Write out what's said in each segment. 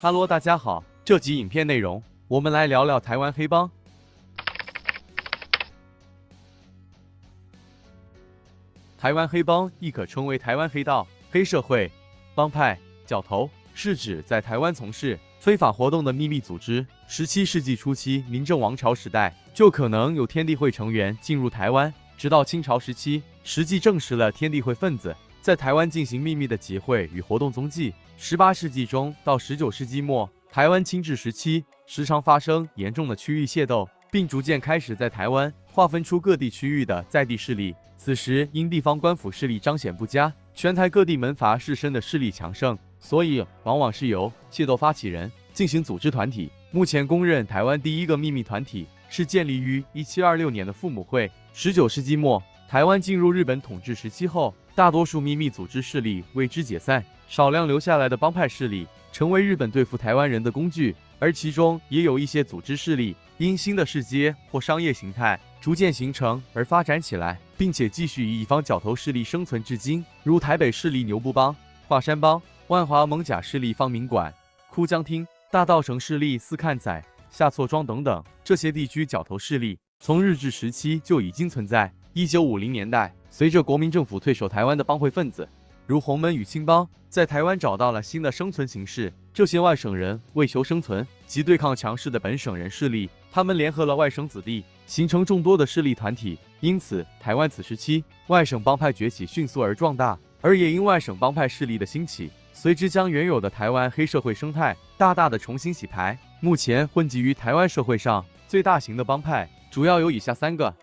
哈喽，大家好，这集影片内容，我们来聊聊台湾黑帮。台湾黑帮亦可称为台湾黑道、黑社会、帮派、角头，是指在台湾从事非法活动的秘密组织。17世纪初期，明郑王朝时代就可能有天地会成员进入台湾，直到清朝时期，实际证实了天地会分子在台湾进行秘密的集会与活动踪迹。18世纪中到19世纪末，台湾清治时期时常发生严重的区域械斗，并逐渐开始在台湾划分出各地区域的在地势力。此时因地方官府势力彰显不佳，全台各地门阀士绅的势力强盛，所以往往是由械斗发起人进行组织团体。目前公认台湾第一个秘密团体是建立于1726年的父母会。19世纪末，台湾进入日本统治时期后，大多数秘密组织势力为之解散，少量留下来的帮派势力成为日本对付台湾人的工具，而其中也有一些组织势力因新的市街或商业形态逐渐形成而发展起来，并且继续以一方角头势力生存至今，如台北势力牛步帮、华山帮、万华艋舺势力方明馆、枯江町、大稻埕势力四看仔、下错庄等等。这些地区角头势力从日治时期就已经存在。1950年代，随着国民政府退守台湾的帮会分子，如洪门与青帮，在台湾找到了新的生存形式。这些外省人为求生存及对抗强势的本省人势力，他们联合了外省子弟，形成众多的势力团体。因此，台湾此时期外省帮派崛起迅速而壮大，而也因外省帮派势力的兴起，随之将原有的台湾黑社会生态大大的重新洗牌。目前混迹于台湾社会上最大型的帮派主要有以下3个。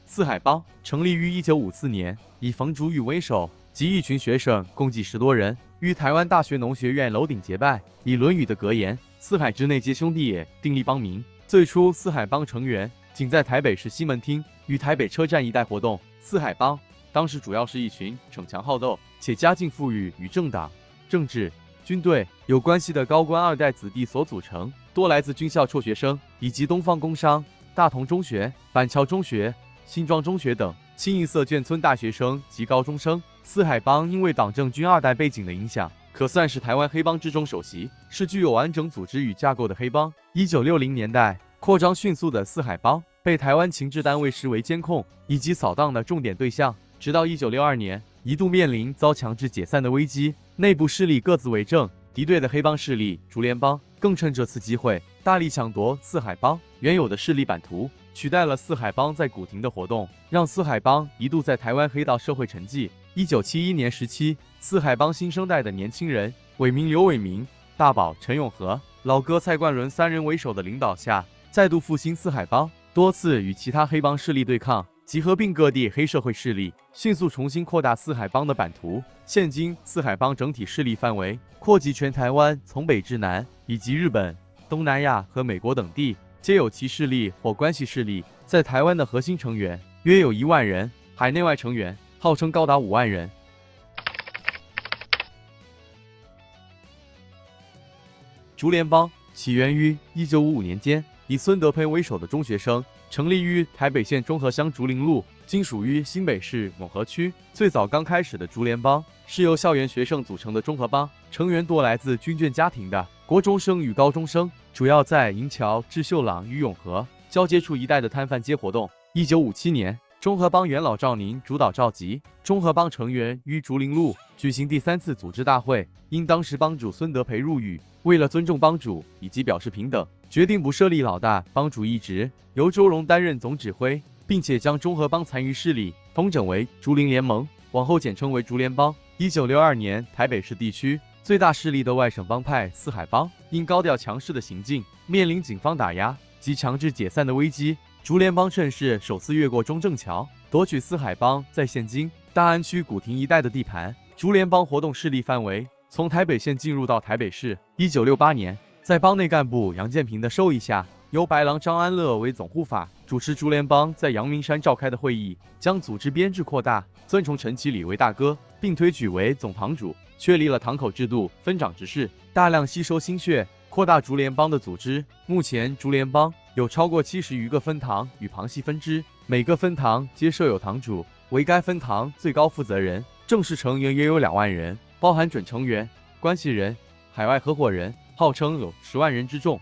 四海帮成立于1954年，以冯竹宇为首及一群学生共计10多人，于台湾大学农学院楼顶结拜，以《论语》的格言“四海之内皆兄弟也”订立帮名。最初四海帮成员仅在台北市西门町与台北车站一带活动。四海帮当时主要是一群逞强好斗且家境富裕与政党、政治、军队有关系的高官2代子弟所组成，多来自军校辍学生以及东方工商、大同中学、板桥中学、新庄中学等清一色眷村大学生及高中生。四海帮因为党政军2代背景的影响，可算是台湾黑帮之中首席，是具有完整组织与架构的黑帮。1960年代扩张迅速的四海帮被台湾情治单位视为监控以及扫荡的重点对象，直到1962年一度面临遭强制解散的危机，内部势力各自为政，敌对的黑帮势力竹联帮更趁这次机会大力抢夺四海帮原有的势力版图，取代了四海帮在古亭的活动，让四海帮一度在台湾黑道社会沉寂。1971年时期，四海帮新生代的年轻人伟明、刘伟明、大宝、陈永和、老哥蔡冠伦3人为首的领导下，再度复兴四海帮，多次与其他黑帮势力对抗，集合并各地黑社会势力，迅速重新扩大四海帮的版图。现今四海帮整体势力范围扩及全台湾，从北至南，以及日本、东南亚和美国等地，皆有其势力或关系势力。在台湾的核心成员约有1万人，海内外成员号称高达5万人。竹联帮起源于1955年间，以孙德培为首的中学生成立于台北县中和乡竹林路，今属于新北市永和区。最早刚开始的竹联帮是由校园学生组成的中和帮，成员多来自军眷家庭的国中生与高中生，主要在银桥、智秀朗与永和交接处一带的摊贩街活动。1957年，中和帮元老赵宁主导召集中和帮成员于竹林路举行第3次组织大会，因当时帮主孙德培入狱，为了尊重帮主以及表示平等，决定不设立老大帮主一职，由周荣担任总指挥，并且将中和帮残余势力统整为竹林联盟，往后简称为竹联帮。1962年，台北市地区最大势力的外省帮派四海帮，因高调强势的行径，面临警方打压及强制解散的危机。竹联帮趁势首次越过中正桥，夺取四海帮在现今大安区古亭一带的地盘。竹联帮活动势力范围从台北县进入到台北市。1968年，在帮内干部杨建平的授意下，由白狼张安乐为总护法，主持竹联帮在阳明山召开的会议，将组织编制扩大，尊崇陈其礼为大哥，并推举为总堂主，确立了堂口制度、分掌执事，大量吸收心血，扩大竹联帮的组织。目前竹联帮有超过70余个分堂与旁系分支，每个分堂皆设有堂主，为该分堂最高负责人。正式成员约有2万人，包含准成员、关系人、海外合伙人，号称有10万人之众。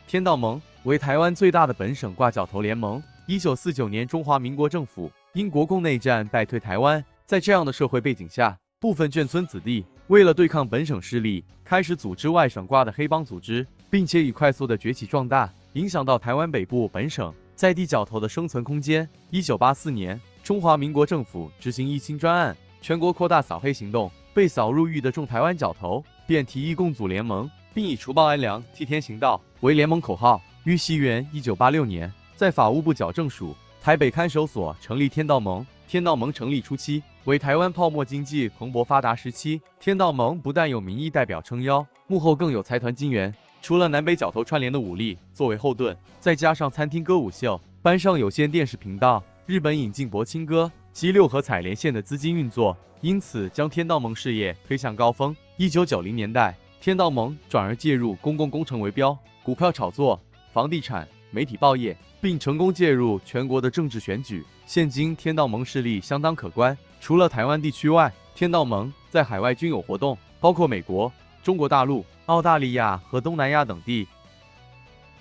天道盟为台湾最大的本省挂角头联盟。1949年，中华民国政府因国共内战败退台湾，在这样的社会背景下，部分眷村子弟为了对抗本省势力，开始组织外省挂的黑帮组织，并且以快速的崛起壮大，影响到台湾北部本省在地角头的生存空间。1984年，中华民国政府执行一新专案，全国扩大扫黑行动，被扫入狱的众台湾角头便提议共组联盟，并以除暴安良、替天行道为联盟口号。于西元1986年，在法务部矫正署台北看守所成立天道盟。天道盟成立初期为台湾泡沫经济蓬勃发达时期，天道盟不但有民意代表撑腰，幕后更有财团金援。除了南北角头串联的武力作为后盾，再加上餐厅歌舞秀、搬上有线电视频道、日本引进博青歌及6合彩连线的资金运作，因此将天道盟事业推向高峰。1990年代，天道盟转而介入公共工程围标、股票炒作、房地产、媒体报业，并成功介入全国的政治选举。现今天道盟势力相当可观，除了台湾地区外，天道盟在海外均有活动，包括美国、中国大陆、澳大利亚和东南亚等地。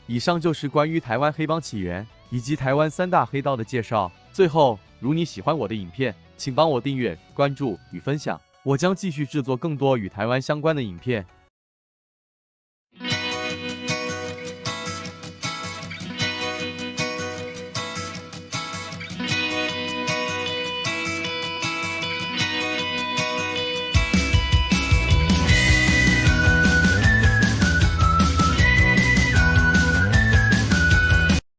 以上就是关于台湾黑帮起源以及台湾3大黑道的介绍。最后，如你喜欢我的影片，请帮我订阅、关注与分享，我将继续制作更多与台湾相关的影片。